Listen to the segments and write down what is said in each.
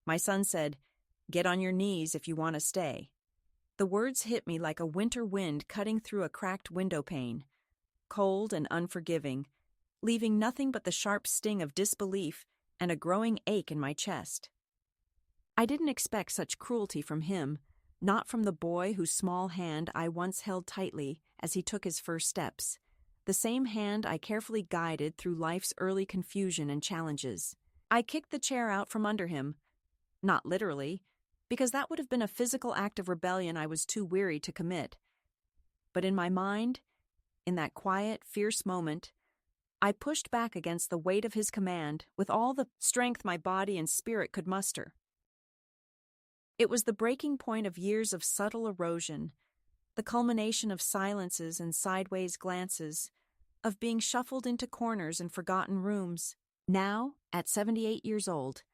My son said, "Get on your knees if you want to stay." The words hit me like a winter wind cutting through a cracked window pane, cold and unforgiving, leaving nothing but the sharp sting of disbelief and a growing ache in my chest. I didn't expect such cruelty from him, not from the boy whose small hand I once held tightly as he took his first steps, the same hand I carefully guided through life's early confusion and challenges. I kicked the chair out from under him, not literally, because that would have been a physical act of rebellion I was too weary to commit. But in my mind, in that quiet, fierce moment, I pushed back against the weight of his command with all the strength my body and spirit could muster. It was the breaking point of years of subtle erosion, the culmination of silences and sideways glances, of being shuffled into corners and forgotten rooms. Now, at 78 years old,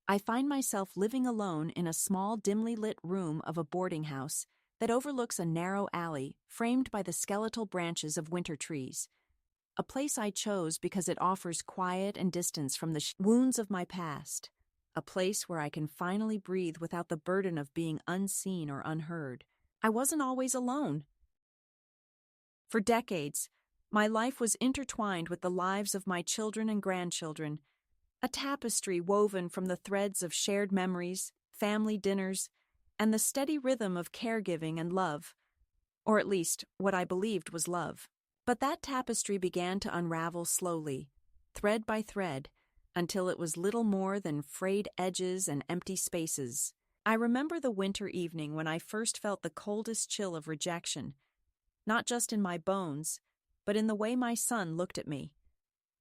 I find myself living alone in a small, dimly lit room of a boarding house that overlooks a narrow alley framed by the skeletal branches of winter trees. A place I chose because it offers quiet and distance from the wounds of my past. A place where I can finally breathe without the burden of being unseen or unheard. I wasn't always alone. For decades, my life was intertwined with the lives of my children and grandchildren, a tapestry woven from the threads of shared memories, family dinners, and the steady rhythm of caregiving and love, or at least what I believed was love. But that tapestry began to unravel slowly, thread by thread, until it was little more than frayed edges and empty spaces. I remember the winter evening when I first felt the coldest chill of rejection, not just in my bones, but in the way my son looked at me.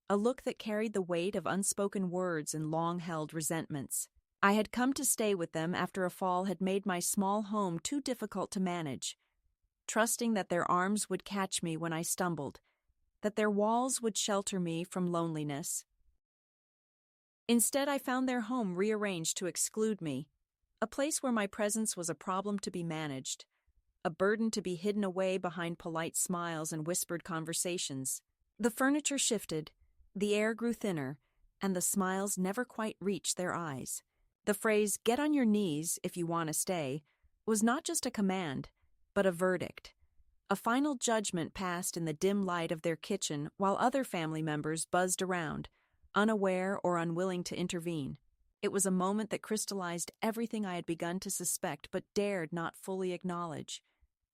A look that carried the weight of unspoken words and long-held resentments. I had come to stay with them after a fall had made my small home too difficult to manage, trusting that their arms would catch me when I stumbled, that their walls would shelter me from loneliness. Instead, I found their home rearranged to exclude me, a place where my presence was a problem to be managed, a burden to be hidden away behind polite smiles and whispered conversations. The furniture shifted, the air grew thinner, and the smiles never quite reached their eyes. The phrase, "Get on your knees if you want to stay," was not just a command, but a verdict. A final judgment passed in the dim light of their kitchen while other family members buzzed around, unaware or unwilling to intervene. It was a moment that crystallized everything I had begun to suspect but dared not fully acknowledge.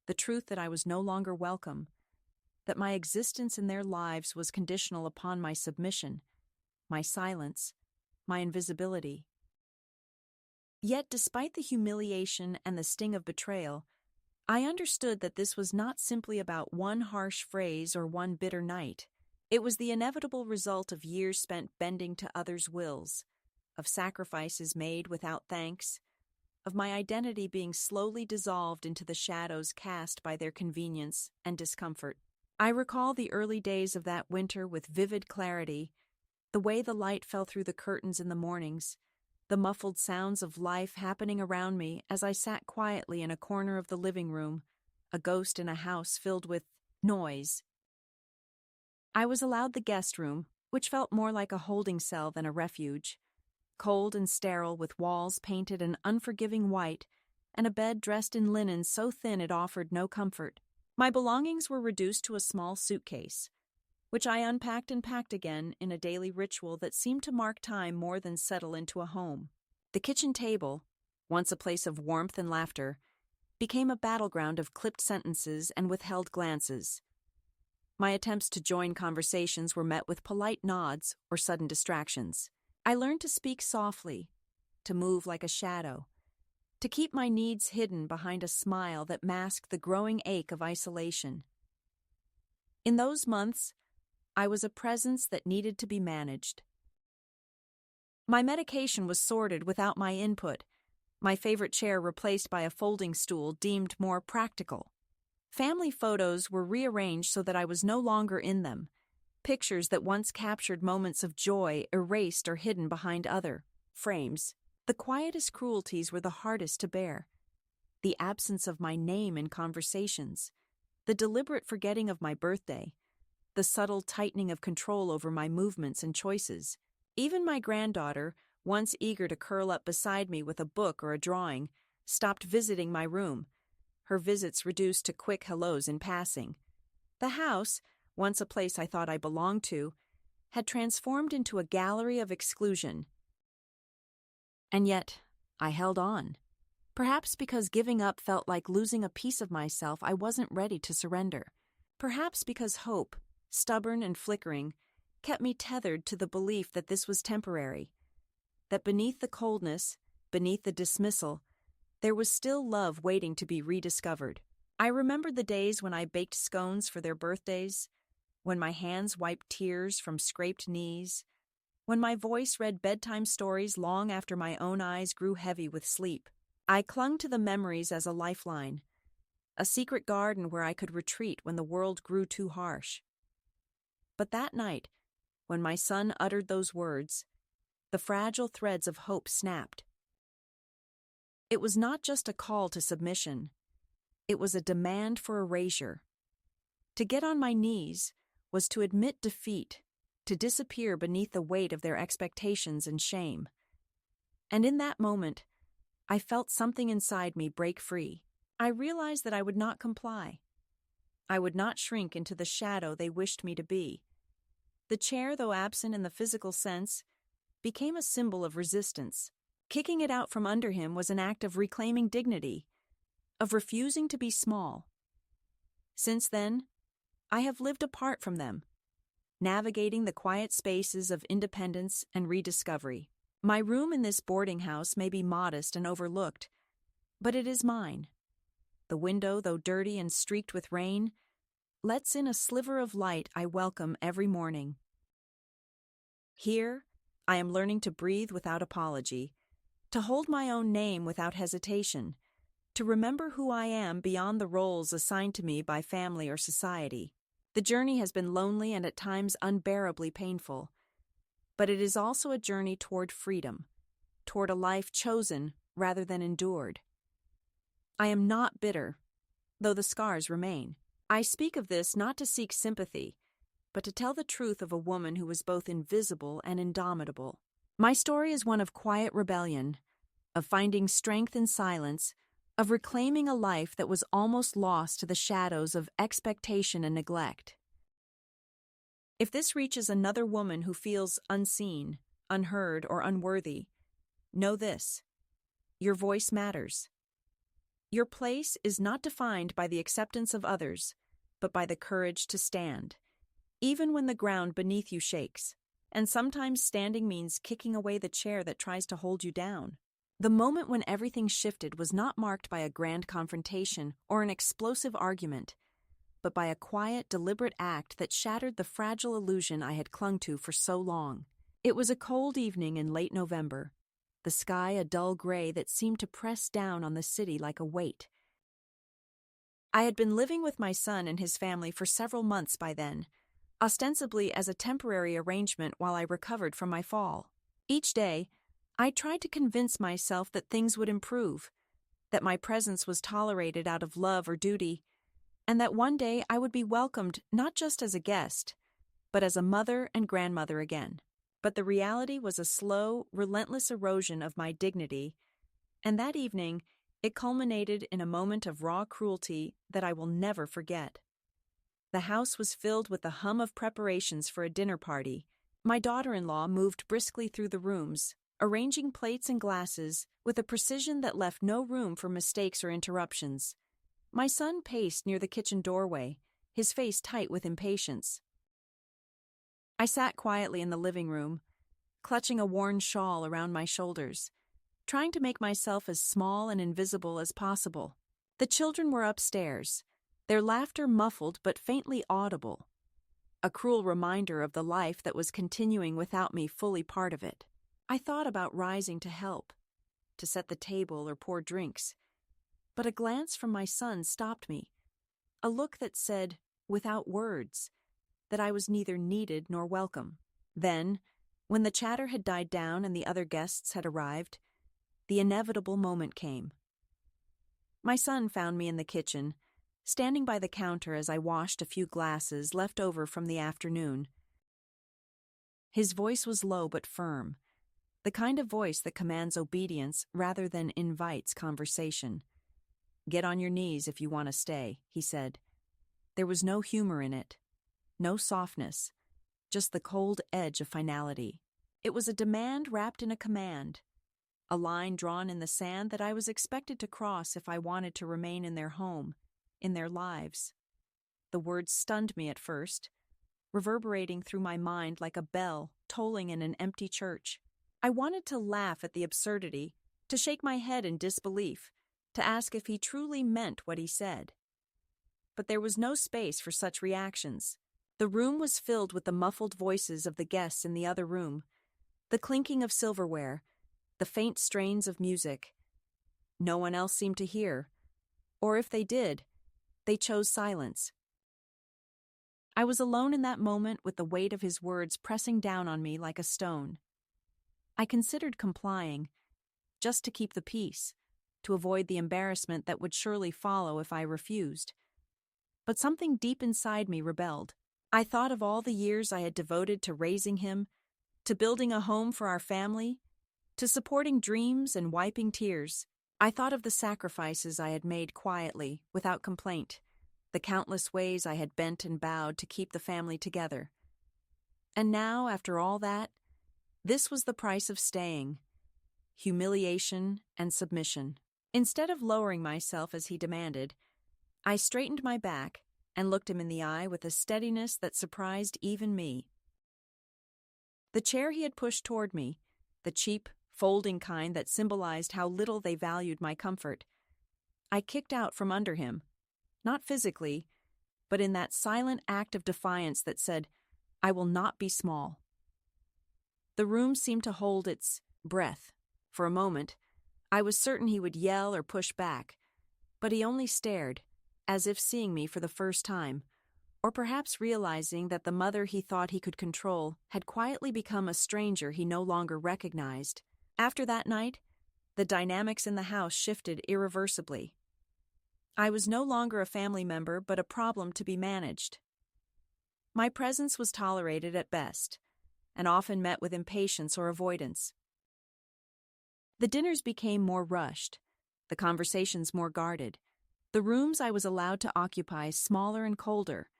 The truth that I was no longer welcome, that my existence in their lives was conditional upon my submission, my silence, my invisibility. Yet, despite the humiliation and the sting of betrayal, I understood that this was not simply about one harsh phrase or one bitter night. It was the inevitable result of years spent bending to others' wills, of sacrifices made without thanks, of my identity being slowly dissolved into the shadows cast by their convenience and discomfort. I recall the early days of that winter with vivid clarity, the way the light fell through the curtains in the mornings, the muffled sounds of life happening around me as I sat quietly in a corner of the living room, a ghost in a house filled with noise. I was allowed the guest room, which felt more like a holding cell than a refuge, cold and sterile with walls painted an unforgiving white and a bed dressed in linen so thin it offered no comfort. My belongings were reduced to a small suitcase, which I unpacked and packed again in a daily ritual that seemed to mark time more than settle into a home. The kitchen table, once a place of warmth and laughter, became a battleground of clipped sentences and withheld glances. My attempts to join conversations were met with polite nods or sudden distractions. I learned to speak softly, to move like a shadow, to keep my needs hidden behind a smile that masked the growing ache of isolation. In those months, I was a presence that needed to be managed. My medication was sorted without my input, my favorite chair replaced by a folding stool deemed more practical. Family photos were rearranged so that I was no longer in them, pictures that once captured moments of joy erased or hidden behind other frames. The quietest cruelties were the hardest to bear. The absence of my name in conversations, the deliberate forgetting of my birthday, the subtle tightening of control over my movements and choices. Even my granddaughter, once eager to curl up beside me with a book or a drawing, stopped visiting my room, her visits reduced to quick hellos in passing. The house, once a place I thought I belonged to, had transformed into a gallery of exclusion. And yet, I held on. Perhaps because giving up felt like losing a piece of myself I wasn't ready to surrender. Perhaps because hope, stubborn and flickering, kept me tethered to the belief that this was temporary, that beneath the coldness, beneath the dismissal, there was still love waiting to be rediscovered. I remembered the days when I baked scones for their birthdays, when my hands wiped tears from scraped knees, when my voice read bedtime stories long after my own eyes grew heavy with sleep. I clung to the memories as a lifeline, a secret garden where I could retreat when the world grew too harsh. But that night, when my son uttered those words, the fragile threads of hope snapped. It was not just a call to submission. It was a demand for erasure. To get on my knees was to admit defeat, to disappear beneath the weight of their expectations and shame. And in that moment, I felt something inside me break free. I realized that I would not comply. I would not shrink into the shadow they wished me to be. The chair, though absent in the physical sense, became a symbol of resistance. Kicking it out from under him was an act of reclaiming dignity, of refusing to be small. Since then, I have lived apart from them, navigating the quiet spaces of independence and rediscovery. My room in this boarding house may be modest and overlooked, but it is mine. The window, though dirty and streaked with rain, lets in a sliver of light I welcome every morning. Here, I am learning to breathe without apology, to hold my own name without hesitation, to remember who I am beyond the roles assigned to me by family or society. The journey has been lonely and at times unbearably painful, but it is also a journey toward freedom, toward a life chosen rather than endured. I am not bitter, though the scars remain. I speak of this not to seek sympathy, but to tell the truth of a woman who was both invisible and indomitable. My story is one of quiet rebellion, of finding strength in silence, of reclaiming a life that was almost lost to the shadows of expectation and neglect. If this reaches another woman who feels unseen, unheard, or unworthy, know this: your voice matters. Your place is not defined by the acceptance of others, but by the courage to stand, even when the ground beneath you shakes. And sometimes standing means kicking away the chair that tries to hold you down. The moment when everything shifted was not marked by a grand confrontation or an explosive argument, but by a quiet, deliberate act that shattered the fragile illusion I had clung to for so long. It was a cold evening in late November, the sky a dull gray that seemed to press down on the city like a weight. I had been living with my son and his family for several months by then, ostensibly as a temporary arrangement while I recovered from my fall. Each day, I tried to convince myself that things would improve, that my presence was tolerated out of love or duty, and that one day I would be welcomed not just as a guest, but as a mother and grandmother again. But the reality was a slow, relentless erosion of my dignity, and that evening it culminated in a moment of raw cruelty that I will never forget. The house was filled with the hum of preparations for a dinner party. My daughter-in-law moved briskly through the rooms, arranging plates and glasses with a precision that left no room for mistakes or interruptions. My son paced near the kitchen doorway, his face tight with impatience. I sat quietly in the living room, clutching a worn shawl around my shoulders, trying to make myself as small and invisible as possible. The children were upstairs, their laughter muffled but faintly audible, a cruel reminder of the life that was continuing without me fully part of it. I thought about rising to help, to set the table or pour drinks, but a glance from my son stopped me, a look that said, without words, that I was neither needed nor welcome. Then, when the chatter had died down and the other guests had arrived, the inevitable moment came. My son found me in the kitchen, standing by the counter as I washed a few glasses left over from the afternoon. His voice was low but firm, the kind of voice that commands obedience rather than invites conversation. "Get on your knees if you want to stay," he said. There was no humor in it, no softness, just the cold edge of finality. It was a demand wrapped in a command, a line drawn in the sand that I was expected to cross if I wanted to remain in their home, in their lives. The words stunned me at first, reverberating through my mind like a bell tolling in an empty church. I wanted to laugh at the absurdity, to shake my head in disbelief, to ask if he truly meant what he said. But there was no space for such reactions. The room was filled with the muffled voices of the guests in the other room, the clinking of silverware, the faint strains of music. No one else seemed to hear, or if they did, they chose silence. I was alone in that moment with the weight of his words pressing down on me like a stone. I considered complying, just to keep the peace, to avoid the embarrassment that would surely follow if I refused. But something deep inside me rebelled. I thought of all the years I had devoted to raising him, to building a home for our family, to supporting dreams and wiping tears. I thought of the sacrifices I had made quietly, without complaint, the countless ways I had bent and bowed to keep the family together. And now, after all that, this was the price of staying: humiliation and submission. Instead of lowering myself as he demanded, I straightened my back and looked him in the eye with a steadiness that surprised even me. The chair he had pushed toward me, the cheap, folding kind that symbolized how little they valued my comfort, I kicked out from under him, not physically, but in that silent act of defiance that said, "I will not be small." The room seemed to hold its breath. For a moment, I was certain he would yell or push back, but he only stared, as if seeing me for the first time, or perhaps realizing that the mother he thought he could control had quietly become a stranger he no longer recognized. After that night, the dynamics in the house shifted irreversibly. I was no longer a family member but a problem to be managed. My presence was tolerated at best, and often met with impatience or avoidance. The dinners became more rushed, the conversations more guarded, the rooms I was allowed to occupy smaller and colder.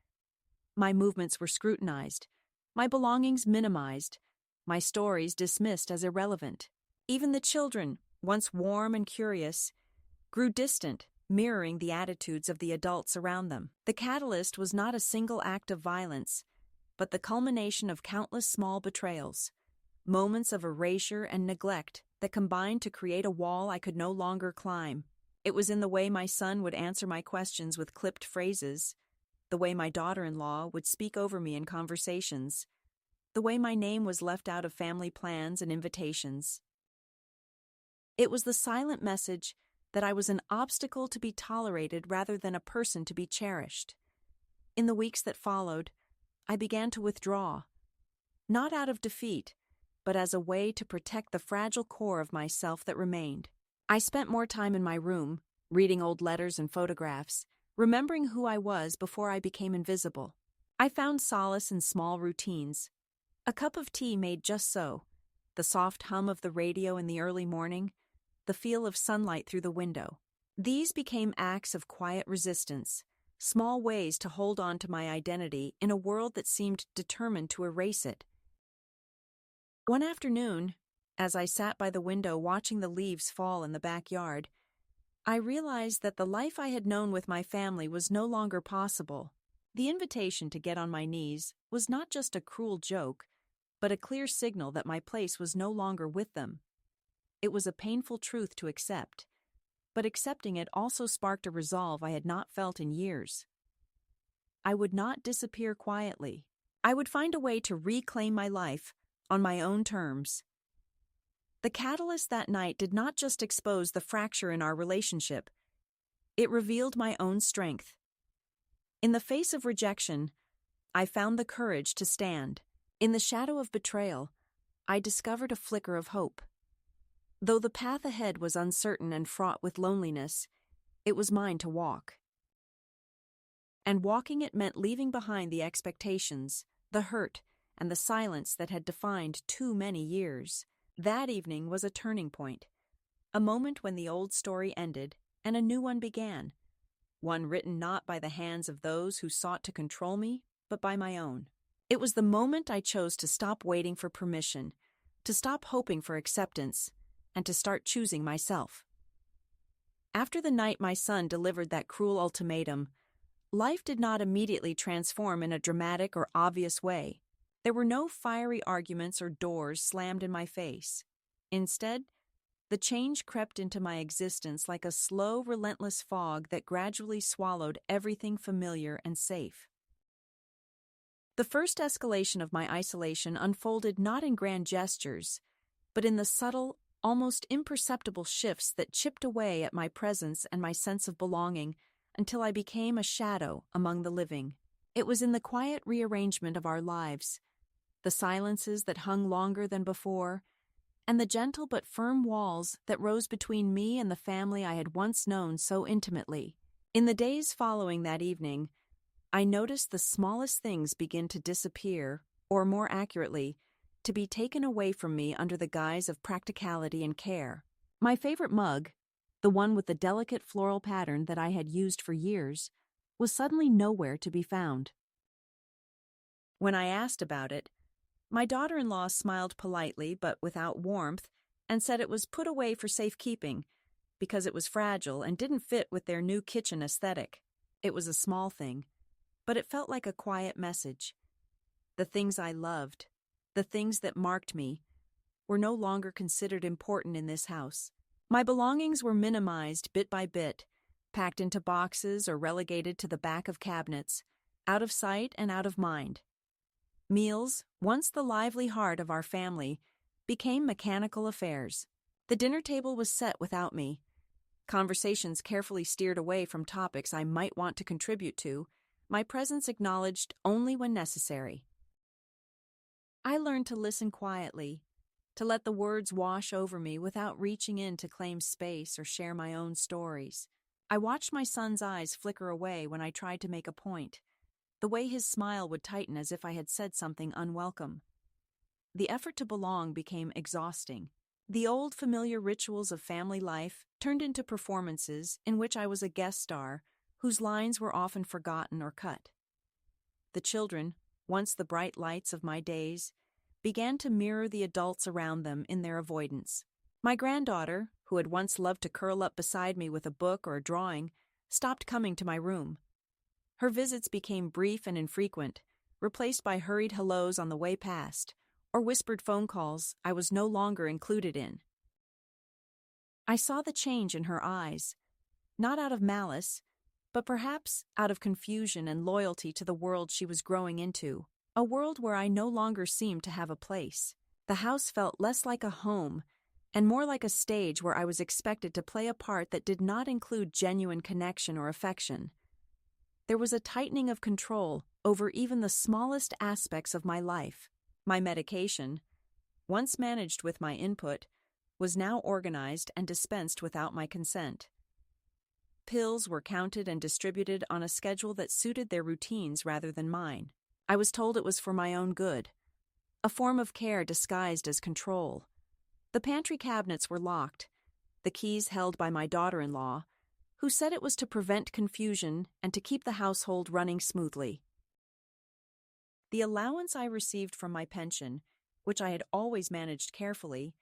My movements were scrutinized, my belongings minimized, my stories dismissed as irrelevant. Even the children, once warm and curious, grew distant, mirroring the attitudes of the adults around them. The catalyst was not a single act of violence, but the culmination of countless small betrayals, moments of erasure and neglect that combined to create a wall I could no longer climb. It was in the way my son would answer my questions with clipped phrases, the way my daughter-in-law would speak over me in conversations, the way my name was left out of family plans and invitations. It was the silent message that I was an obstacle to be tolerated rather than a person to be cherished. In the weeks that followed, I began to withdraw, not out of defeat, but as a way to protect the fragile core of myself that remained. I spent more time in my room, reading old letters and photographs, remembering who I was before I became invisible. I found solace in small routines. A cup of tea made just so, the soft hum of the radio in the early morning, the feel of sunlight through the window. These became acts of quiet resistance, small ways to hold on to my identity in a world that seemed determined to erase it. One afternoon, as I sat by the window watching the leaves fall in the backyard, I realized that the life I had known with my family was no longer possible. The invitation to get on my knees was not just a cruel joke, but a clear signal that my place was no longer with them. It was a painful truth to accept, but accepting it also sparked a resolve I had not felt in years. I would not disappear quietly. I would find a way to reclaim my life on my own terms. The catalyst that night did not just expose the fracture in our relationship. It revealed my own strength. In the face of rejection, I found the courage to stand. In the shadow of betrayal, I discovered a flicker of hope. Though the path ahead was uncertain and fraught with loneliness, it was mine to walk. And walking it meant leaving behind the expectations, the hurt, and the silence that had defined too many years. That evening was a turning point, a moment when the old story ended and a new one began, one written not by the hands of those who sought to control me, but by my own. It was the moment I chose to stop waiting for permission, to stop hoping for acceptance, and to start choosing myself. After the night my son delivered that cruel ultimatum, life did not immediately transform in a dramatic or obvious way. There were no fiery arguments or doors slammed in my face. Instead, the change crept into my existence like a slow, relentless fog that gradually swallowed everything familiar and safe. The first escalation of my isolation unfolded not in grand gestures, but in the subtle, almost imperceptible shifts that chipped away at my presence and my sense of belonging until I became a shadow among the living. It was in the quiet rearrangement of our lives, the silences that hung longer than before, and the gentle but firm walls that rose between me and the family I had once known so intimately. In the days following that evening, I noticed the smallest things begin to disappear, or more accurately, to be taken away from me under the guise of practicality and care. My favorite mug, the one with the delicate floral pattern that I had used for years, was suddenly nowhere to be found. When I asked about it, my daughter-in-law smiled politely but without warmth and said it was put away for safekeeping because it was fragile and didn't fit with their new kitchen aesthetic. It was a small thing, but it felt like a quiet message. The things I loved, the things that marked me, were no longer considered important in this house. My belongings were minimized bit by bit, packed into boxes or relegated to the back of cabinets, out of sight and out of mind. Meals, once the lively heart of our family, became mechanical affairs. The dinner table was set without me. Conversations carefully steered away from topics I might want to contribute to, my presence acknowledged only when necessary. I learned to listen quietly, to let the words wash over me without reaching in to claim space or share my own stories. I watched my son's eyes flicker away when I tried to make a point, the way his smile would tighten as if I had said something unwelcome. The effort to belong became exhausting. The old familiar rituals of family life turned into performances in which I was a guest star, whose lines were often forgotten or cut. The children, once the bright lights of my days, began to mirror the adults around them in their avoidance. My granddaughter, who had once loved to curl up beside me with a book or a drawing, stopped coming to my room. Her visits became brief and infrequent, replaced by hurried hellos on the way past, or whispered phone calls I was no longer included in. I saw the change in her eyes, not out of malice, but perhaps out of confusion and loyalty to the world she was growing into, a world where I no longer seemed to have a place. The house felt less like a home and more like a stage where I was expected to play a part that did not include genuine connection or affection. There was a tightening of control over even the smallest aspects of my life. My medication, once managed with my input, was now organized and dispensed without my consent. Pills were counted and distributed on a schedule that suited their routines rather than mine. I was told it was for my own good, a form of care disguised as control. The pantry cabinets were locked, the keys held by my daughter-in-law, who said it was to prevent confusion and to keep the household running smoothly. The allowance I received from my pension, which I had always managed carefully,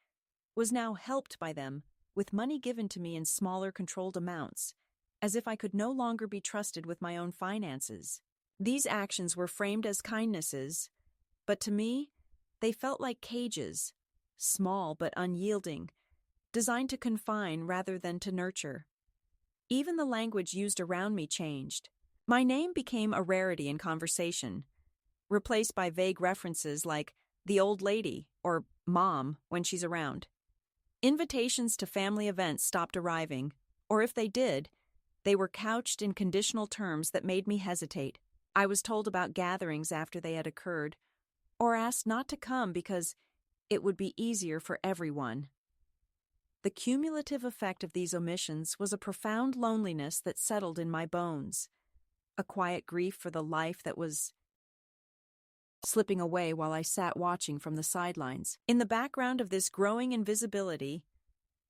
was now helped by them with money given to me in smaller controlled amounts, as if I could no longer be trusted with my own finances. These actions were framed as kindnesses, but to me, they felt like cages, small but unyielding, designed to confine rather than to nurture. Even the language used around me changed. My name became a rarity in conversation, replaced by vague references like the old lady or mom when she's around. Invitations to family events stopped arriving, or if they did, they were couched in conditional terms that made me hesitate. I was told about gatherings after they had occurred, or asked not to come because it would be easier for everyone. The cumulative effect of these omissions was a profound loneliness that settled in my bones, a quiet grief for the life that was slipping away while I sat watching from the sidelines. In the background of this growing invisibility,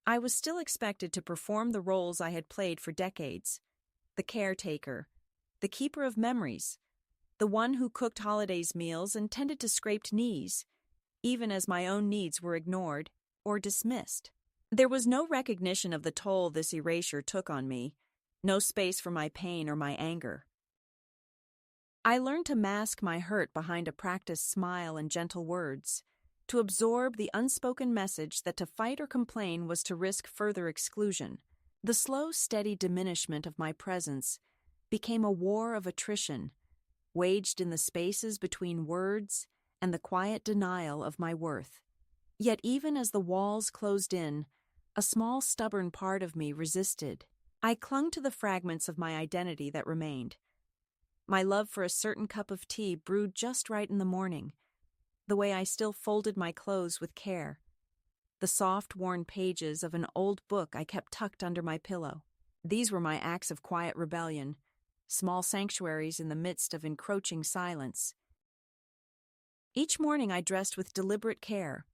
I was still expected to perform the roles I had played for decades: the caretaker, the keeper of memories, the one who cooked holidays meals and tended to scraped knees, even as my own needs were ignored or dismissed. There was no recognition of the toll this erasure took on me, no space for my pain or my anger. I learned to mask my hurt behind a practiced smile and gentle words, to absorb the unspoken message that to fight or complain was to risk further exclusion. The slow, steady diminishment of my presence became a war of attrition, waged in the spaces between words and the quiet denial of my worth. Yet even as the walls closed in, a small stubborn part of me resisted. I clung to the fragments of my identity that remained. My love for a certain cup of tea brewed just right in the morning, the way I still folded my clothes with care, the soft, worn pages of an old book I kept tucked under my pillow. These were my acts of quiet rebellion, small sanctuaries in the midst of encroaching silence. Each morning I dressed with deliberate care,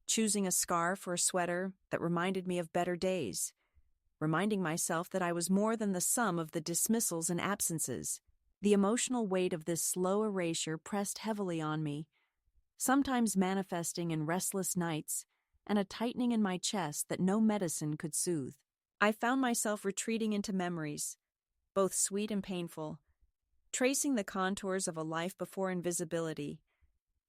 choosing a scarf or a sweater that reminded me of better days, reminding myself that I was more than the sum of the dismissals and absences. The emotional weight of this slow erasure pressed heavily on me, sometimes manifesting in restless nights and a tightening in my chest that no medicine could soothe. I found myself retreating into memories, both sweet and painful, tracing the contours of a life before invisibility,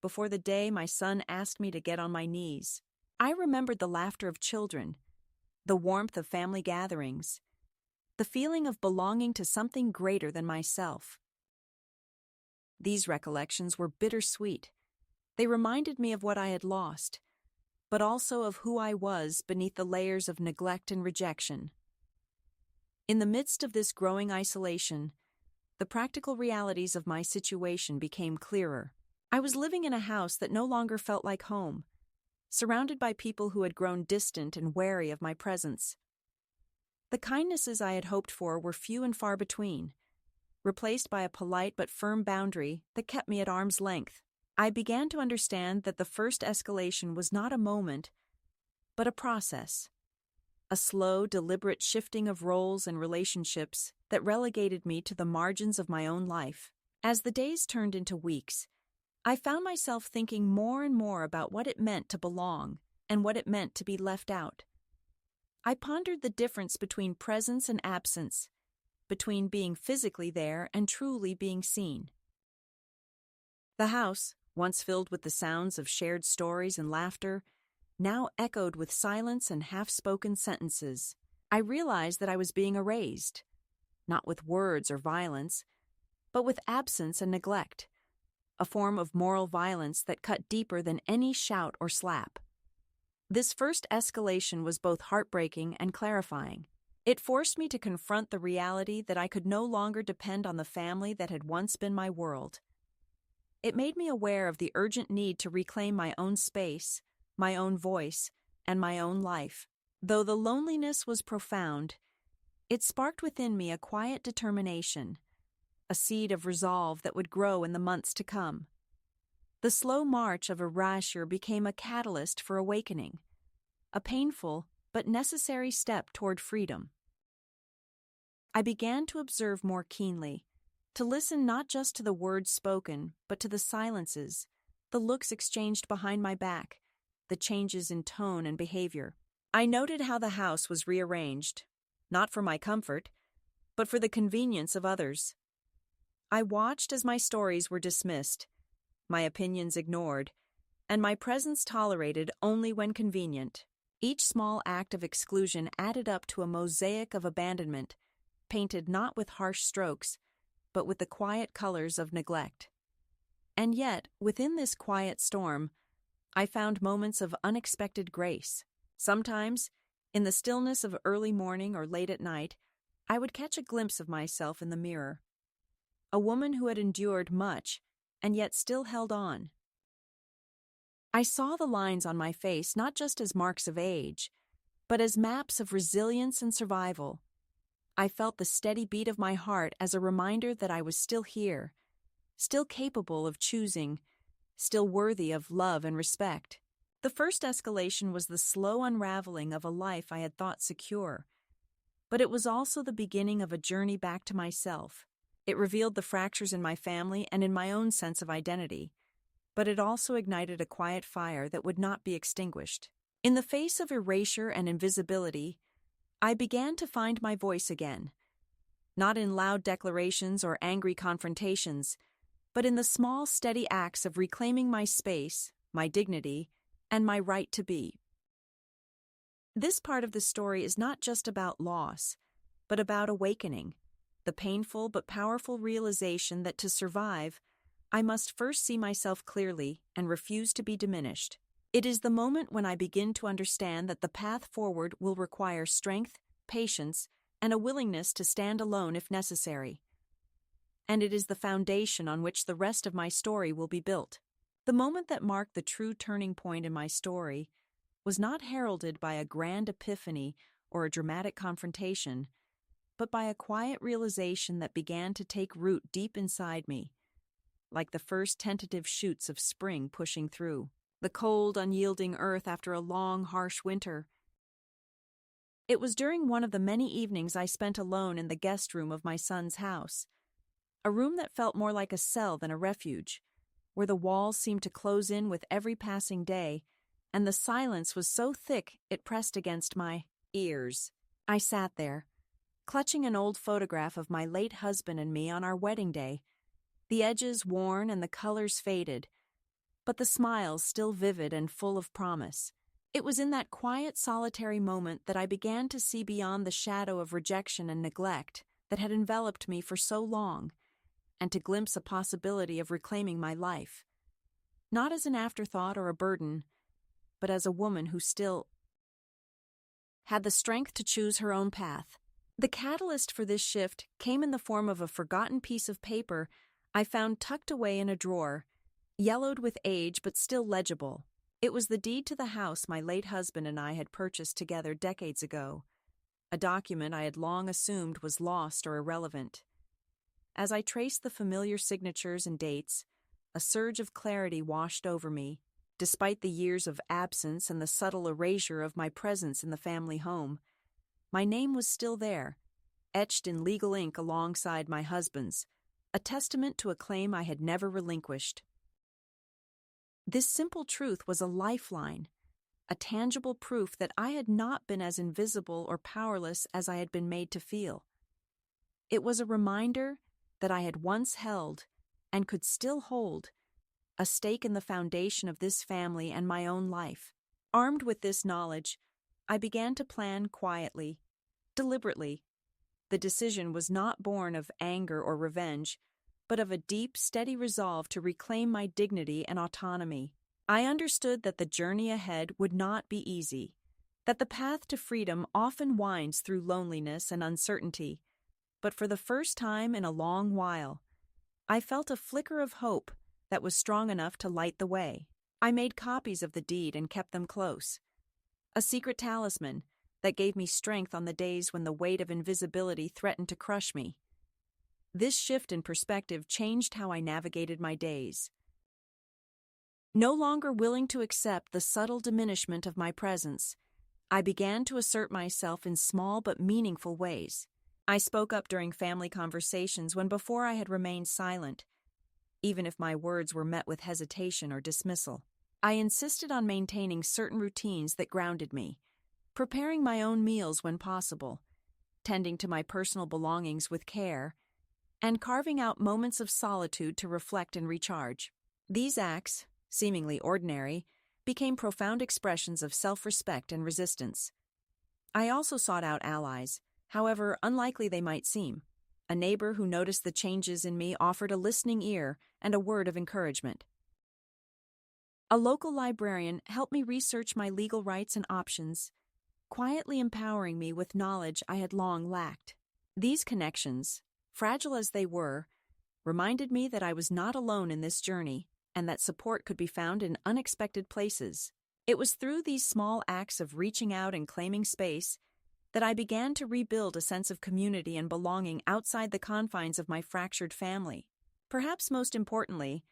before the day my son asked me to get on my knees. I remembered the laughter of children, the warmth of family gatherings, the feeling of belonging to something greater than myself. These recollections were bittersweet. They reminded me of what I had lost, but also of who I was beneath the layers of neglect and rejection. In the midst of this growing isolation, the practical realities of my situation became clearer. I was living in a house that no longer felt like home, surrounded by people who had grown distant and wary of my presence. The kindnesses I had hoped for were few and far between, replaced by a polite but firm boundary that kept me at arm's length. I began to understand that the first escalation was not a moment, but a process, a slow, deliberate shifting of roles and relationships that relegated me to the margins of my own life. As the days turned into weeks, I found myself thinking more and more about what it meant to belong and what it meant to be left out. I pondered the difference between presence and absence, between being physically there and truly being seen. The house, once filled with the sounds of shared stories and laughter, now echoed with silence and half-spoken sentences. I realized that I was being erased, not with words or violence, but with absence and neglect, a form of moral violence that cut deeper than any shout or slap. This first escalation was both heartbreaking and clarifying. It forced me to confront the reality that I could no longer depend on the family that had once been my world. It made me aware of the urgent need to reclaim my own space, my own voice, and my own life. Though the loneliness was profound, it sparked within me a quiet determination, a seed of resolve that would grow in the months to come. The slow march of erasure became a catalyst for awakening, a painful but necessary step toward freedom. I began to observe more keenly, to listen not just to the words spoken, but to the silences, the looks exchanged behind my back, the changes in tone and behavior. I noted how the house was rearranged, not for my comfort, but for the convenience of others. I watched as my stories were dismissed, my opinions ignored, and my presence tolerated only when convenient. Each small act of exclusion added up to a mosaic of abandonment, painted not with harsh strokes, but with the quiet colors of neglect. And yet, within this quiet storm, I found moments of unexpected grace. Sometimes, in the stillness of early morning or late at night, I would catch a glimpse of myself in the mirror. A woman who had endured much, and yet still held on. I saw the lines on my face not just as marks of age, but as maps of resilience and survival. I felt the steady beat of my heart as a reminder that I was still here, still capable of choosing, still worthy of love and respect. The first escalation was the slow unraveling of a life I had thought secure, but it was also the beginning of a journey back to myself. It revealed the fractures in my family and in my own sense of identity, but it also ignited a quiet fire that would not be extinguished. In the face of erasure and invisibility, I began to find my voice again, not in loud declarations or angry confrontations, but in the small, steady acts of reclaiming my space, my dignity, and my right to be. This part of the story is not just about loss, but about awakening, the painful but powerful realization that to survive, I must first see myself clearly and refuse to be diminished. It is the moment when I begin to understand that the path forward will require strength, patience, and a willingness to stand alone if necessary. And it is the foundation on which the rest of my story will be built. The moment that marked the true turning point in my story was not heralded by a grand epiphany or a dramatic confrontation, but by a quiet realization that began to take root deep inside me, like the first tentative shoots of spring pushing through the cold, unyielding earth after a long, harsh winter. It was during one of the many evenings I spent alone in the guest room of my son's house, a room that felt more like a cell than a refuge, where the walls seemed to close in with every passing day, and the silence was so thick it pressed against my ears. I sat there, clutching an old photograph of my late husband and me on our wedding day, the edges worn and the colors faded, but the smiles still vivid and full of promise. It was in that quiet, solitary moment that I began to see beyond the shadow of rejection and neglect that had enveloped me for so long, and to glimpse a possibility of reclaiming my life, not as an afterthought or a burden, but as a woman who still had the strength to choose her own path. The catalyst for this shift came in the form of a forgotten piece of paper I found tucked away in a drawer, yellowed with age but still legible. It was the deed to the house my late husband and I had purchased together decades ago, a document I had long assumed was lost or irrelevant. As I traced the familiar signatures and dates, a surge of clarity washed over me, despite the years of absence and the subtle erasure of my presence in the family home. My name was still there, etched in legal ink alongside my husband's, a testament to a claim I had never relinquished. This simple truth was a lifeline, a tangible proof that I had not been as invisible or powerless as I had been made to feel. It was a reminder that I had once held, and could still hold, a stake in the foundation of this family and my own life. Armed with this knowledge, I began to plan quietly, deliberately. The decision was not born of anger or revenge, but of a deep, steady resolve to reclaim my dignity and autonomy. I understood that the journey ahead would not be easy, that the path to freedom often winds through loneliness and uncertainty, but for the first time in a long while, I felt a flicker of hope that was strong enough to light the way. I made copies of the deed and kept them close, a secret talisman that gave me strength on the days when the weight of invisibility threatened to crush me. This shift in perspective changed how I navigated my days. No longer willing to accept the subtle diminishment of my presence, I began to assert myself in small but meaningful ways. I spoke up during family conversations when before I had remained silent, even if my words were met with hesitation or dismissal. I insisted on maintaining certain routines that grounded me, preparing my own meals when possible, tending to my personal belongings with care, and carving out moments of solitude to reflect and recharge. These acts, seemingly ordinary, became profound expressions of self-respect and resistance. I also sought out allies, however unlikely they might seem. A neighbor who noticed the changes in me offered a listening ear and a word of encouragement. A local librarian helped me research my legal rights and options, quietly empowering me with knowledge I had long lacked. These connections, fragile as they were, reminded me that I was not alone in this journey and that support could be found in unexpected places. It was through these small acts of reaching out and claiming space that I began to rebuild a sense of community and belonging outside the confines of my fractured family. Perhaps most importantly,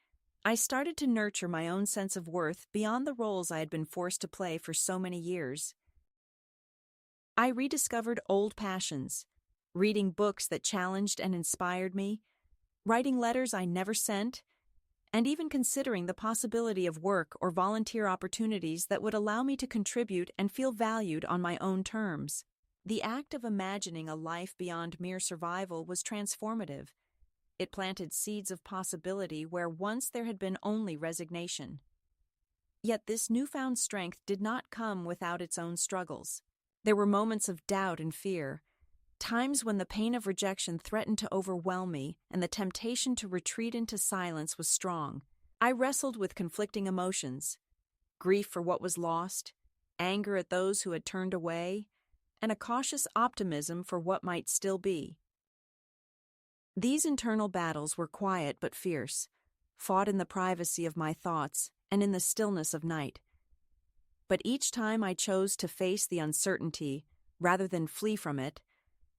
I started to nurture my own sense of worth beyond the roles I had been forced to play for so many years. I rediscovered old passions, reading books that challenged and inspired me, writing letters I never sent, and even considering the possibility of work or volunteer opportunities that would allow me to contribute and feel valued on my own terms. The act of imagining a life beyond mere survival was transformative. It planted seeds of possibility where once there had been only resignation. Yet this newfound strength did not come without its own struggles. There were moments of doubt and fear, times when the pain of rejection threatened to overwhelm me and the temptation to retreat into silence was strong. I wrestled with conflicting emotions, grief for what was lost, anger at those who had turned away, and a cautious optimism for what might still be. These internal battles were quiet but fierce, fought in the privacy of my thoughts and in the stillness of night. But each time I chose to face the uncertainty, rather than flee from it,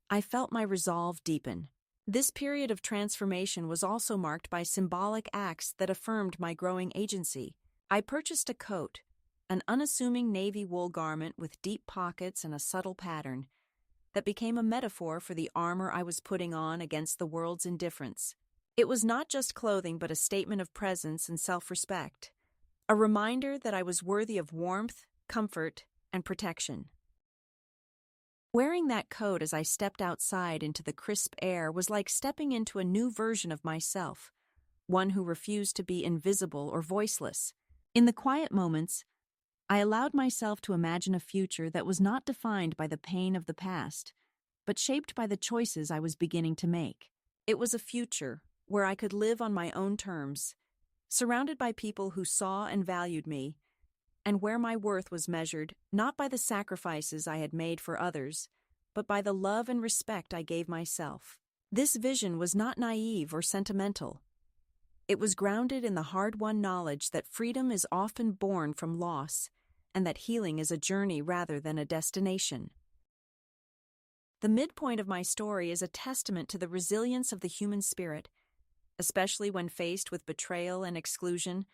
I felt my resolve deepen. This period of transformation was also marked by symbolic acts that affirmed my growing agency. I purchased a coat, an unassuming navy wool garment with deep pockets and a subtle pattern, that became a metaphor for the armor I was putting on against the world's indifference. It was not just clothing but a statement of presence and self-respect, a reminder that I was worthy of warmth, comfort, and protection. Wearing that coat as I stepped outside into the crisp air was like stepping into a new version of myself, one who refused to be invisible or voiceless. In the quiet moments, I allowed myself to imagine a future that was not defined by the pain of the past, but shaped by the choices I was beginning to make. It was a future where I could live on my own terms, surrounded by people who saw and valued me, and where my worth was measured not by the sacrifices I had made for others, but by the love and respect I gave myself. This vision was not naive or sentimental. It was grounded in the hard-won knowledge that freedom is often born from loss, and that healing is a journey rather than a destination. The midpoint of my story is a testament to the resilience of the human spirit, especially when faced with betrayal and exclusion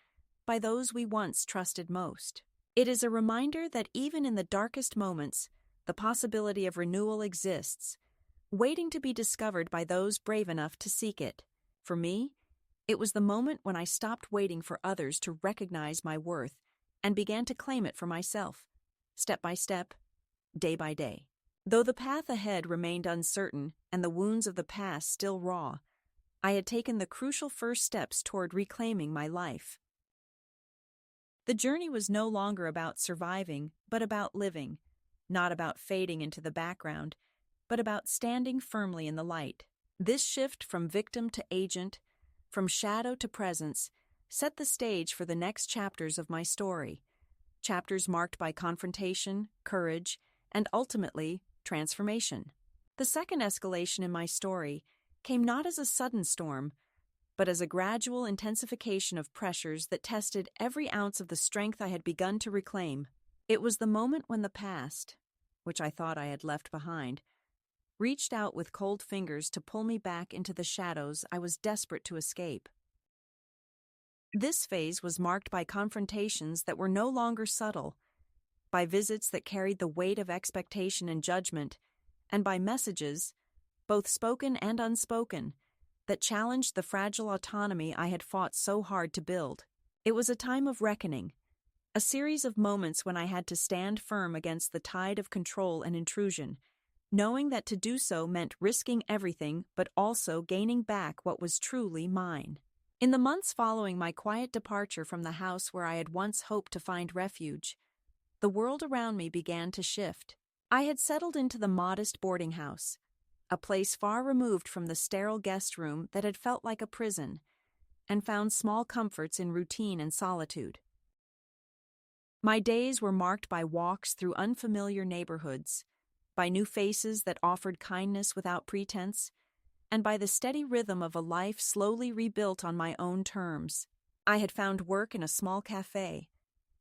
by those we once trusted most. It is a reminder that even in the darkest moments, the possibility of renewal exists, waiting to be discovered by those brave enough to seek it. For me, it was the moment when I stopped waiting for others to recognize my worth and began to claim it for myself, step by step, day by day. Though the path ahead remained uncertain and the wounds of the past still raw, I had taken the crucial first steps toward reclaiming my life. The journey was no longer about surviving, but about living, not about fading into the background, but about standing firmly in the light. This shift from victim to agent, from shadow to presence, set the stage for the next chapters of my story, chapters marked by confrontation, courage, and ultimately, transformation. The second escalation in my story came not as a sudden storm, but as a gradual intensification of pressures that tested every ounce of the strength I had begun to reclaim. It was the moment when the past, which I thought I had left behind, reached out with cold fingers to pull me back into the shadows I was desperate to escape. This phase was marked by confrontations that were no longer subtle, by visits that carried the weight of expectation and judgment, and by messages, both spoken and unspoken, that challenged the fragile autonomy I had fought so hard to build. It was a time of reckoning, a series of moments when I had to stand firm against the tide of control and intrusion, knowing that to do so meant risking everything but also gaining back what was truly mine. In the months following my quiet departure from the house where I had once hoped to find refuge, the world around me began to shift. I had settled into the modest boarding house, a place far removed from the sterile guest room that had felt like a prison, and found small comforts in routine and solitude. My days were marked by walks through unfamiliar neighborhoods, by new faces that offered kindness without pretense, and by the steady rhythm of a life slowly rebuilt on my own terms. I had found work in a small cafe,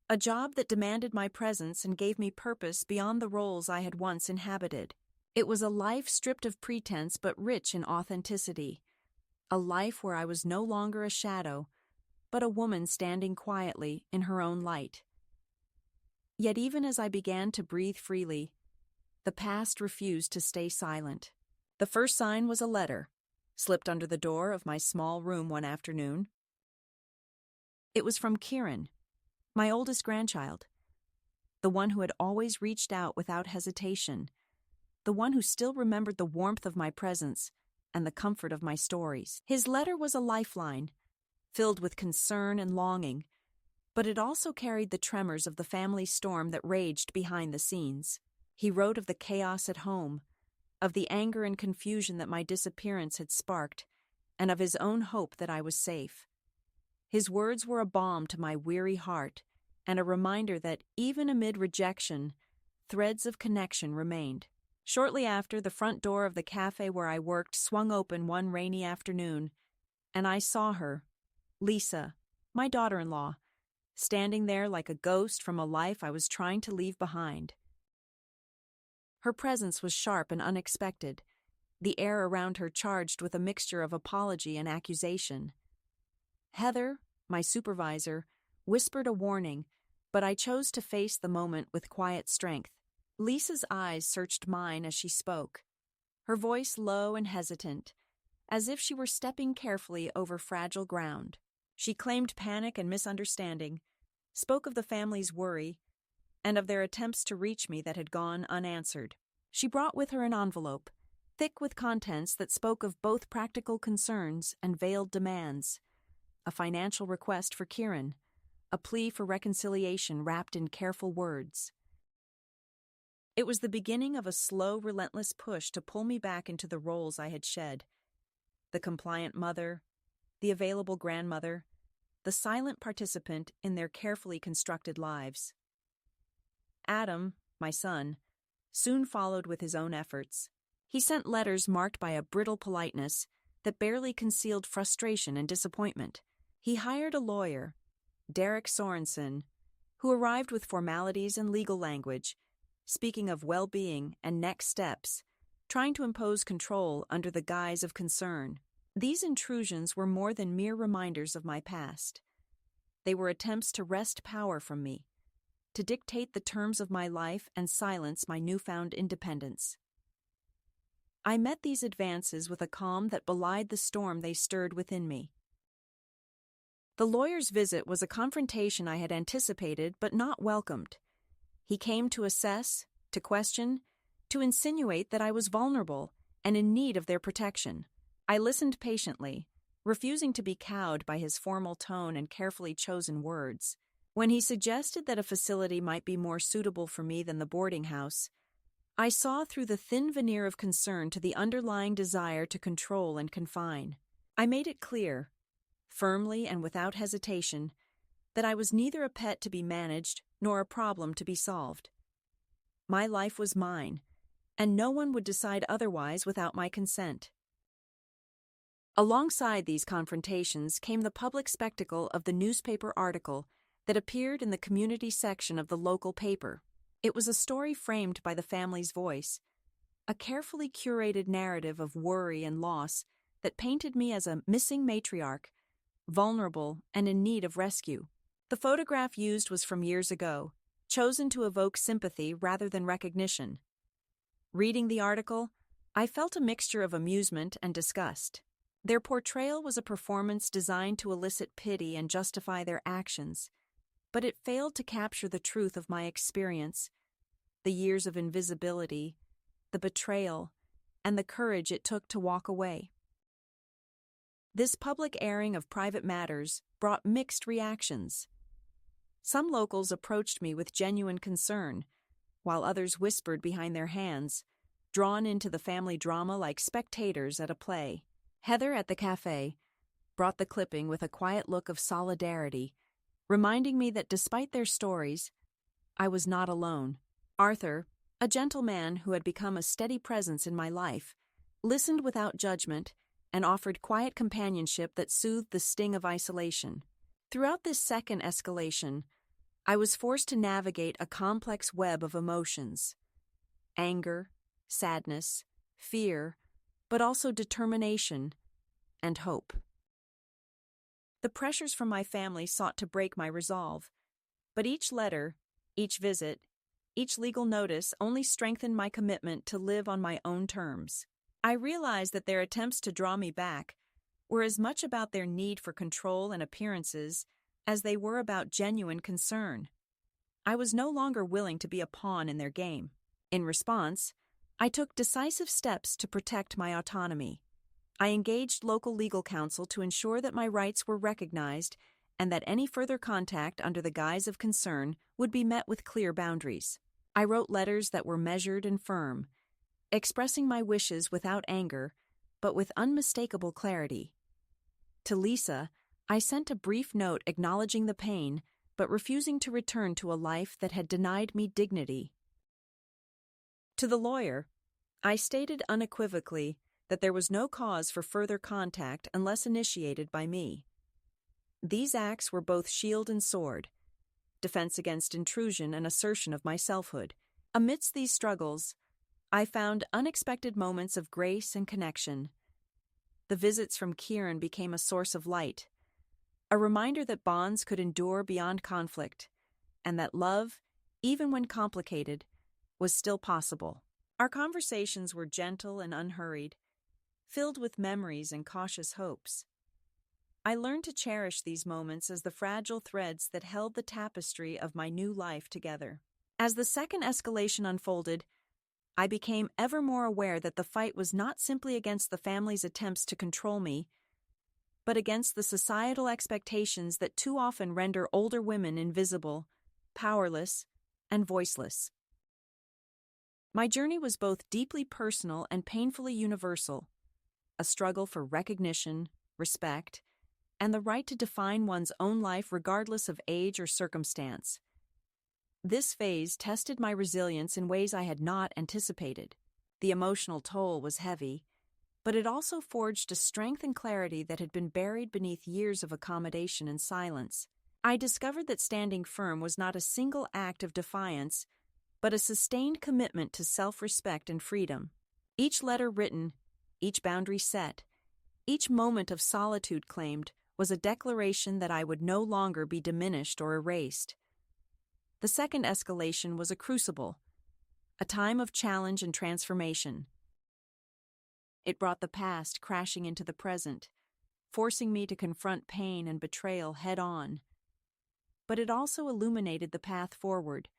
a job that demanded my presence and gave me purpose beyond the roles I had once inhabited. It was a life stripped of pretense but rich in authenticity, a life where I was no longer a shadow, but a woman standing quietly in her own light. Yet even as I began to breathe freely, the past refused to stay silent. The first sign was a letter, slipped under the door of my small room one afternoon. It was from Kieran, my oldest grandchild, the one who had always reached out without hesitation, the one who still remembered the warmth of my presence and the comfort of my stories. His letter was a lifeline, filled with concern and longing, but it also carried the tremors of the family storm that raged behind the scenes. He wrote of the chaos at home, of the anger and confusion that my disappearance had sparked, and of his own hope that I was safe. His words were a balm to my weary heart, and a reminder that, even amid rejection, threads of connection remained. Shortly after, the front door of the cafe where I worked swung open one rainy afternoon, and I saw her, Lisa, my daughter-in-law, standing there like a ghost from a life I was trying to leave behind. Her presence was sharp and unexpected, the air around her charged with a mixture of apology and accusation. Heather, my supervisor, whispered a warning, but I chose to face the moment with quiet strength. Lisa's eyes searched mine as she spoke, her voice low and hesitant, as if she were stepping carefully over fragile ground. She claimed panic and misunderstanding, spoke of the family's worry, and of their attempts to reach me that had gone unanswered. She brought with her an envelope, thick with contents that spoke of both practical concerns and veiled demands. A financial request for Kieran, a plea for reconciliation wrapped in careful words. It was the beginning of a slow, relentless push to pull me back into the roles I had shed. The compliant mother, the available grandmother, the silent participant in their carefully constructed lives. Adam, my son, soon followed with his own efforts. He sent letters marked by a brittle politeness that barely concealed frustration and disappointment. He hired a lawyer, Derek Sorensen, who arrived with formalities and legal language, speaking of well-being and next steps, trying to impose control under the guise of concern. These intrusions were more than mere reminders of my past. They were attempts to wrest power from me, to dictate the terms of my life and silence my newfound independence. I met these advances with a calm that belied the storm they stirred within me. The lawyer's visit was a confrontation I had anticipated but not welcomed. He came to assess, to question, to insinuate that I was vulnerable and in need of their protection. I listened patiently, refusing to be cowed by his formal tone and carefully chosen words. When he suggested that a facility might be more suitable for me than the boarding house, I saw through the thin veneer of concern to the underlying desire to control and confine. I made it clear, firmly and without hesitation, that I was neither a pet to be managed nor a problem to be solved. My life was mine, and no one would decide otherwise without my consent. Alongside these confrontations came the public spectacle of the newspaper article that appeared in the community section of the local paper. It was a story framed by the family's voice, a carefully curated narrative of worry and loss that painted me as a missing matriarch, vulnerable and in need of rescue. The photograph used was from years ago, chosen to evoke sympathy rather than recognition. Reading the article, I felt a mixture of amusement and disgust. Their portrayal was a performance designed to elicit pity and justify their actions, but it failed to capture the truth of my experience, the years of invisibility, the betrayal, and the courage it took to walk away. This public airing of private matters brought mixed reactions. Some locals approached me with genuine concern, while others whispered behind their hands, drawn into the family drama like spectators at a play. Heather at the cafe brought the clipping with a quiet look of solidarity, reminding me that despite their stories, I was not alone. Arthur, a gentle man who had become a steady presence in my life, listened without judgment and offered quiet companionship that soothed the sting of isolation. Throughout this second escalation, I was forced to navigate a complex web of emotions: anger, sadness, fear, but also determination and hope. The pressures from my family sought to break my resolve, but each letter, each visit, each legal notice only strengthened my commitment to live on my own terms. I realized that their attempts to draw me back were as much about their need for control and appearances as they were about genuine concern. I was no longer willing to be a pawn in their game. In response, I took decisive steps to protect my autonomy. I engaged local legal counsel to ensure that my rights were recognized and that any further contact under the guise of concern would be met with clear boundaries. I wrote letters that were measured and firm, expressing my wishes without anger, but with unmistakable clarity. To Lisa, I sent a brief note acknowledging the pain, but refusing to return to a life that had denied me dignity. To the lawyer, I stated unequivocally that there was no cause for further contact unless initiated by me. These acts were both shield and sword, defense against intrusion and assertion of my selfhood. Amidst these struggles, I found unexpected moments of grace and connection. The visits from Kieran became a source of light, a reminder that bonds could endure beyond conflict, and that love, even when complicated, was still possible. Our conversations were gentle and unhurried, filled with memories and cautious hopes. I learned to cherish these moments as the fragile threads that held the tapestry of my new life together. As the second escalation unfolded, I became ever more aware that the fight was not simply against the family's attempts to control me, but against the societal expectations that too often render older women invisible, powerless, and voiceless. My journey was both deeply personal and painfully universal, a struggle for recognition, respect, and the right to define one's own life regardless of age or circumstance. This phase tested my resilience in ways I had not anticipated. The emotional toll was heavy, but it also forged a strength and clarity that had been buried beneath years of accommodation and silence. I discovered that standing firm was not a single act of defiance, but a sustained commitment to self-respect and freedom. Each letter written, each boundary set, each moment of solitude claimed was a declaration that I would no longer be diminished or erased. The second escalation was a crucible, a time of challenge and transformation. It brought the past crashing into the present, forcing me to confront pain and betrayal head-on. But it also illuminated the path forward,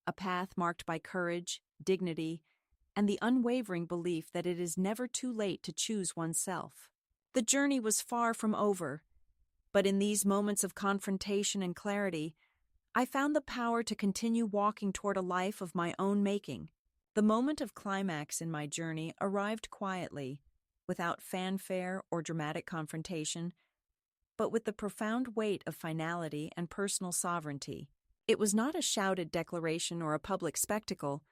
a path marked by courage, dignity, and the unwavering belief that it is never too late to choose oneself. The journey was far from over, but in these moments of confrontation and clarity, I found the power to continue walking toward a life of my own making. The moment of climax in my journey arrived quietly, without fanfare or dramatic confrontation, but with the profound weight of finality and personal sovereignty. It was not a shouted declaration or a public spectacle,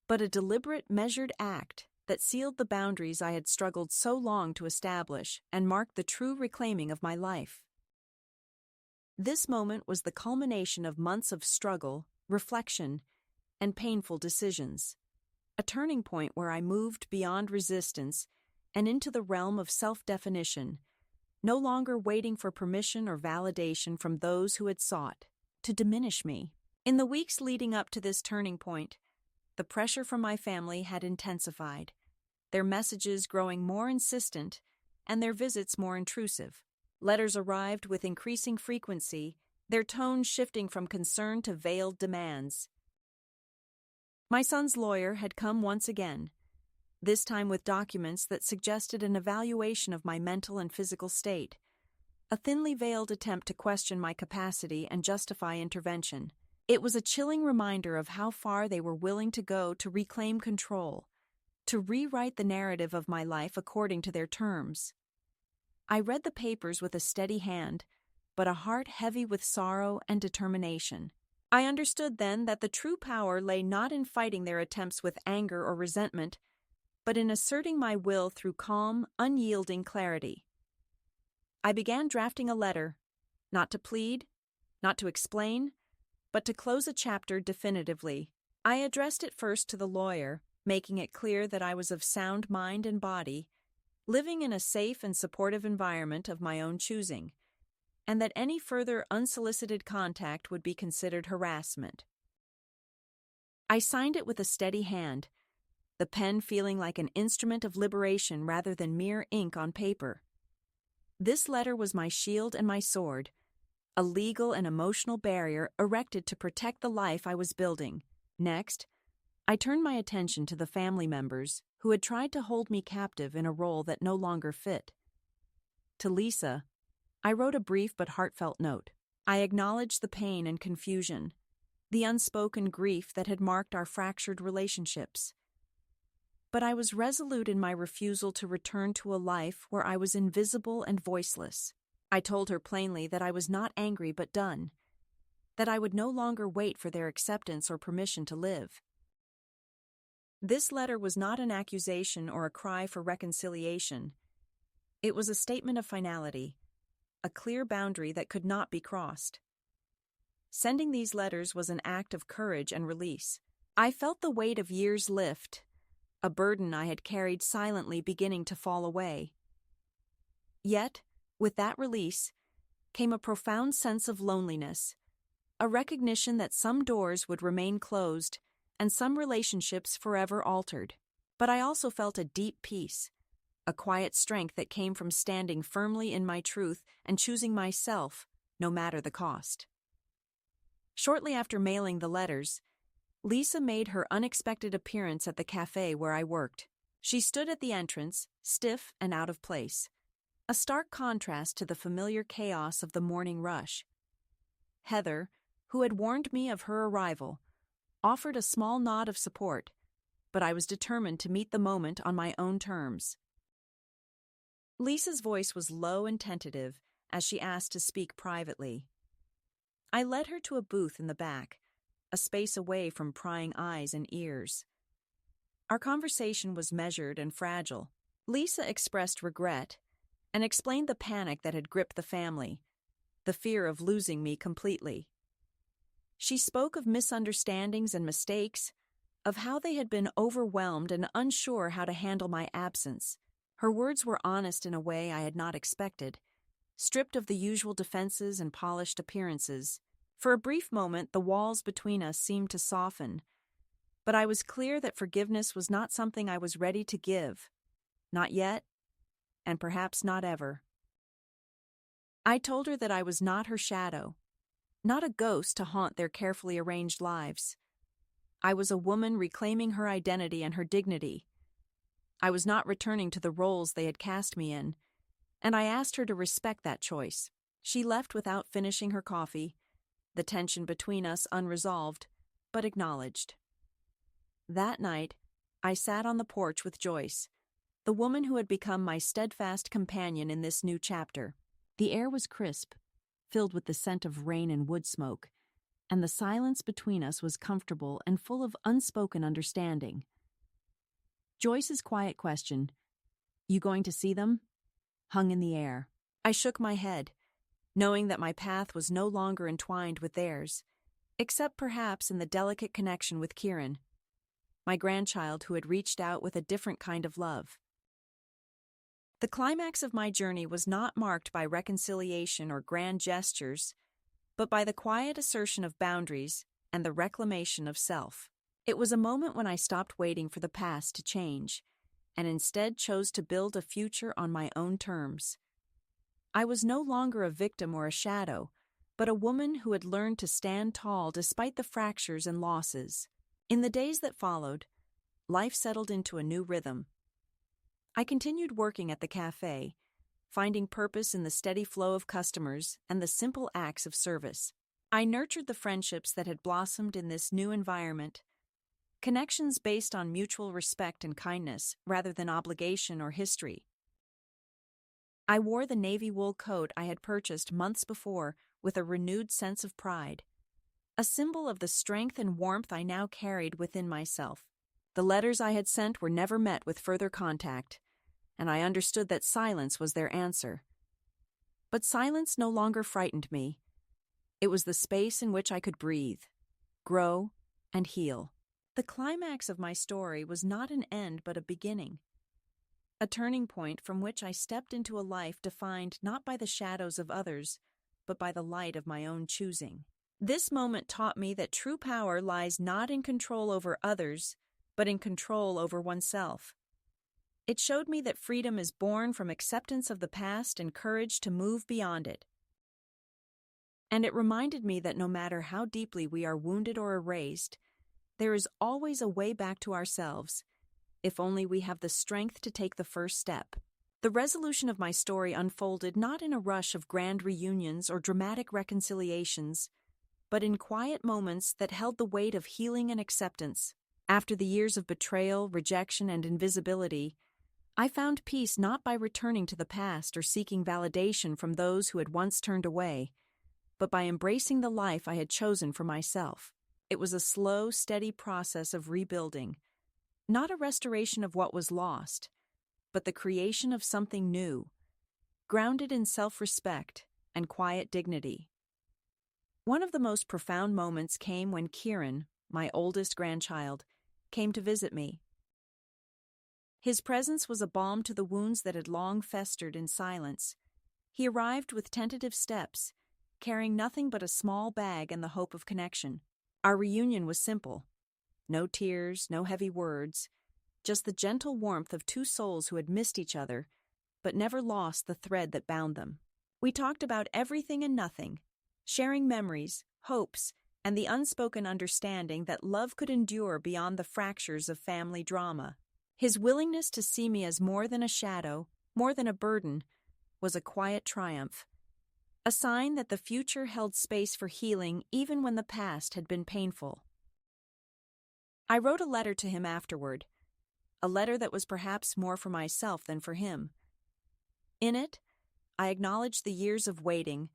but a deliberate, measured act that sealed the boundaries I had struggled so long to establish and marked the true reclaiming of my life. This moment was the culmination of months of struggle, reflection, and painful decisions, a turning point where I moved beyond resistance and into the realm of self-definition, no longer waiting for permission or validation from those who had sought to diminish me. In the weeks leading up to this turning point, the pressure from my family had intensified, their messages growing more insistent and their visits more intrusive. Letters arrived with increasing frequency, their tone shifting from concern to veiled demands. My son's lawyer had come once again, this time with documents that suggested an evaluation of my mental and physical state, a thinly veiled attempt to question my capacity and justify intervention. It was a chilling reminder of how far they were willing to go to reclaim control, to rewrite the narrative of my life according to their terms. I read the papers with a steady hand, but a heart heavy with sorrow and determination. I understood then that the true power lay not in fighting their attempts with anger or resentment, but in asserting my will through calm, unyielding clarity. I began drafting a letter, not to plead, not to explain, but to close a chapter definitively. I addressed it first to the lawyer, making it clear that I was of sound mind and body, living in a safe and supportive environment of my own choosing. and that any further unsolicited contact would be considered harassment. I signed it with a steady hand, the pen feeling like an instrument of liberation rather than mere ink on paper. This letter was my shield and my sword, a legal and emotional barrier erected to protect the life I was building. Next, I turned my attention to the family members who had tried to hold me captive in a role that no longer fit. To Lisa, I wrote a brief but heartfelt note. I acknowledged the pain and confusion, the unspoken grief that had marked our fractured relationships. But I was resolute in my refusal to return to a life where I was invisible and voiceless. I told her plainly that I was not angry but done, that I would no longer wait for their acceptance or permission to live. This letter was not an accusation or a cry for reconciliation. It was a statement of finality, a clear boundary that could not be crossed. Sending these letters was an act of courage and release. I felt the weight of years lift, a burden I had carried silently beginning to fall away. Yet, with that release, came a profound sense of loneliness, a recognition that some doors would remain closed and some relationships forever altered. But I also felt a deep peace, a quiet strength that came from standing firmly in my truth and choosing myself, no matter the cost. Shortly after mailing the letters, Lisa made her unexpected appearance at the cafe where I worked. She stood at the entrance, stiff and out of place, a stark contrast to the familiar chaos of the morning rush. Heather, who had warned me of her arrival, offered a small nod of support, but I was determined to meet the moment on my own terms. Lisa's voice was low and tentative as she asked to speak privately. I led her to a booth in the back, a space away from prying eyes and ears. Our conversation was measured and fragile. Lisa expressed regret and explained the panic that had gripped the family, the fear of losing me completely. She spoke of misunderstandings and mistakes, of how they had been overwhelmed and unsure how to handle my absence. Her words were honest in a way I had not expected, stripped of the usual defenses and polished appearances. For a brief moment, the walls between us seemed to soften, but I was clear that forgiveness was not something I was ready to give. Not yet, and perhaps not ever. I told her that I was not her shadow, not a ghost to haunt their carefully arranged lives. I was a woman reclaiming her identity and her dignity. I was not returning to the roles they had cast me in, and I asked her to respect that choice. She left without finishing her coffee, the tension between us unresolved, but acknowledged. That night, I sat on the porch with Joyce, the woman who had become my steadfast companion in this new chapter. The air was crisp, filled with the scent of rain and wood smoke, and the silence between us was comfortable and full of unspoken understanding. Joyce's quiet question, "You going to see them?" hung in the air. I shook my head, knowing that my path was no longer entwined with theirs, except perhaps in the delicate connection with Kieran, my grandchild who had reached out with a different kind of love. The climax of my journey was not marked by reconciliation or grand gestures, but by the quiet assertion of boundaries and the reclamation of self. It was a moment when I stopped waiting for the past to change, and instead chose to build a future on my own terms. I was no longer a victim or a shadow, but a woman who had learned to stand tall despite the fractures and losses. In the days that followed, life settled into a new rhythm. I continued working at the cafe, finding purpose in the steady flow of customers and the simple acts of service. I nurtured the friendships that had blossomed in this new environment, connections based on mutual respect and kindness rather than obligation or history. I wore the navy wool coat I had purchased months before with a renewed sense of pride, a symbol of the strength and warmth I now carried within myself. The letters I had sent were never met with further contact, and I understood that silence was their answer. But silence no longer frightened me. It was the space in which I could breathe, grow, and heal. The climax of my story was not an end but a beginning, a turning point from which I stepped into a life defined not by the shadows of others, but by the light of my own choosing. This moment taught me that true power lies not in control over others, but in control over oneself. It showed me that freedom is born from acceptance of the past and courage to move beyond it. And it reminded me that no matter how deeply we are wounded or erased, there is always a way back to ourselves, if only we have the strength to take the first step. The resolution of my story unfolded not in a rush of grand reunions or dramatic reconciliations, but in quiet moments that held the weight of healing and acceptance. After the years of betrayal, rejection, and invisibility, I found peace not by returning to the past or seeking validation from those who had once turned away, but by embracing the life I had chosen for myself. It was a slow, steady process of rebuilding, not a restoration of what was lost, but the creation of something new, grounded in self-respect and quiet dignity. One of the most profound moments came when Kieran, my oldest grandchild, came to visit me. His presence was a balm to the wounds that had long festered in silence. He arrived with tentative steps, carrying nothing but a small bag and the hope of connection. Our reunion was simple. No tears, no heavy words, just the gentle warmth of two souls who had missed each other, but never lost the thread that bound them. We talked about everything and nothing, sharing memories, hopes, and the unspoken understanding that love could endure beyond the fractures of family drama. His willingness to see me as more than a shadow, more than a burden, was a quiet triumph, a sign that the future held space for healing even when the past had been painful. I wrote a letter to him afterward, a letter that was perhaps more for myself than for him. In it, I acknowledged the years of waiting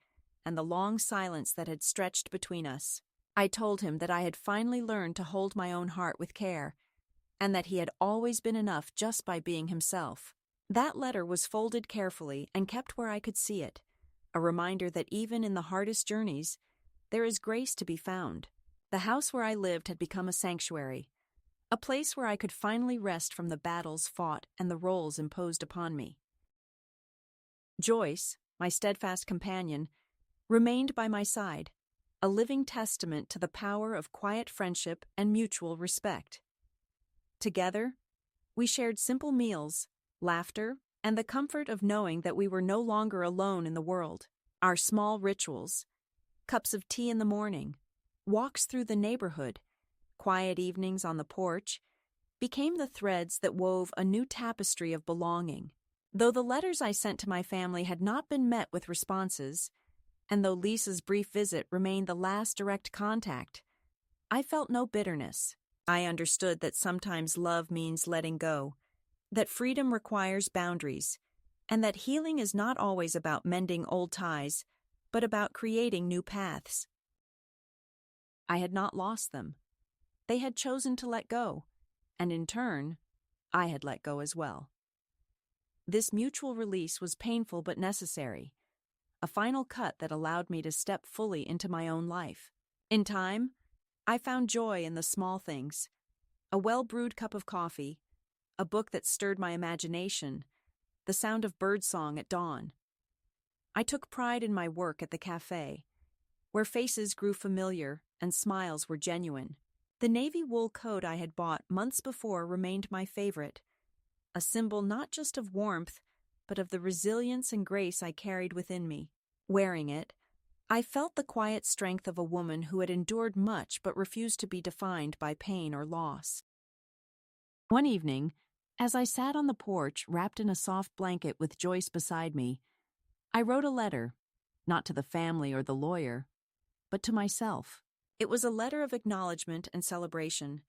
and the long silence that had stretched between us. I told him that I had finally learned to hold my own heart with care, and that he had always been enough just by being himself. That letter was folded carefully and kept where I could see it, a reminder that even in the hardest journeys, there is grace to be found. The house where I lived had become a sanctuary, a place where I could finally rest from the battles fought and the roles imposed upon me. Joyce, my steadfast companion, remained by my side, a living testament to the power of quiet friendship and mutual respect. Together, we shared simple meals, laughter, and the comfort of knowing that we were no longer alone in the world. Our small rituals, cups of tea in the morning, walks through the neighborhood, quiet evenings on the porch, became the threads that wove a new tapestry of belonging. Though the letters I sent to my family had not been met with responses, and though Lisa's brief visit remained the last direct contact, I felt no bitterness. I understood that sometimes love means letting go, that freedom requires boundaries, and that healing is not always about mending old ties, but about creating new paths. I had not lost them. They had chosen to let go, and in turn, I had let go as well. This mutual release was painful but necessary, a final cut that allowed me to step fully into my own life. In time, I found joy in the small things: a well-brewed cup of coffee, a book that stirred my imagination, the sound of birdsong at dawn. I took pride in my work at the cafe, where faces grew familiar and smiles were genuine. The navy wool coat I had bought months before remained my favorite, a symbol not just of warmth, but of the resilience and grace I carried within me. Wearing it, I felt the quiet strength of a woman who had endured much but refused to be defined by pain or loss. One evening, as I sat on the porch wrapped in a soft blanket with Joyce beside me, I wrote a letter, not to the family or the lawyer, but to myself. It was a letter of acknowledgement and celebration,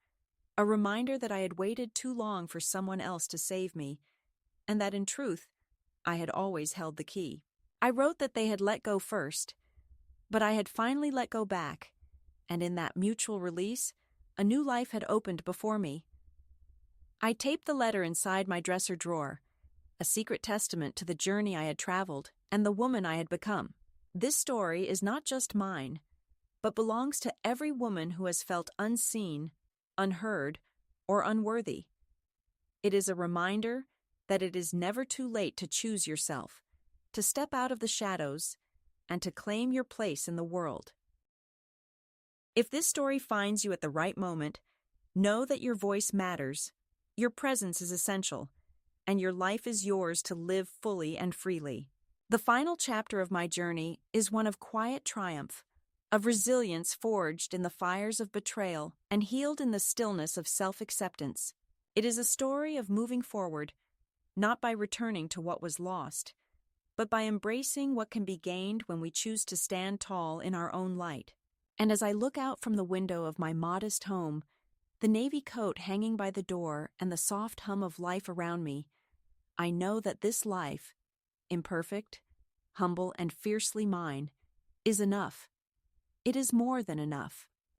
a reminder that I had waited too long for someone else to save me, and that in truth, I had always held the key. I wrote that they had let go first, but I had finally let go back, and in that mutual release, a new life had opened before me. I taped the letter inside my dresser drawer, a secret testament to the journey I had traveled and the woman I had become. This story is not just mine, but belongs to every woman who has felt unseen, unheard, or unworthy. It is a reminder that it is never too late to choose yourself, to step out of the shadows, and to claim your place in the world. If this story finds you at the right moment, know that your voice matters, your presence is essential, and your life is yours to live fully and freely. The final chapter of my journey is one of quiet triumph, of resilience forged in the fires of betrayal and healed in the stillness of self-acceptance. It is a story of moving forward, not by returning to what was lost, but by embracing what can be gained when we choose to stand tall in our own light. And as I look out from the window of my modest home, the navy coat hanging by the door and the soft hum of life around me, I know that this life, imperfect, humble, and fiercely mine, is enough. It is more than enough.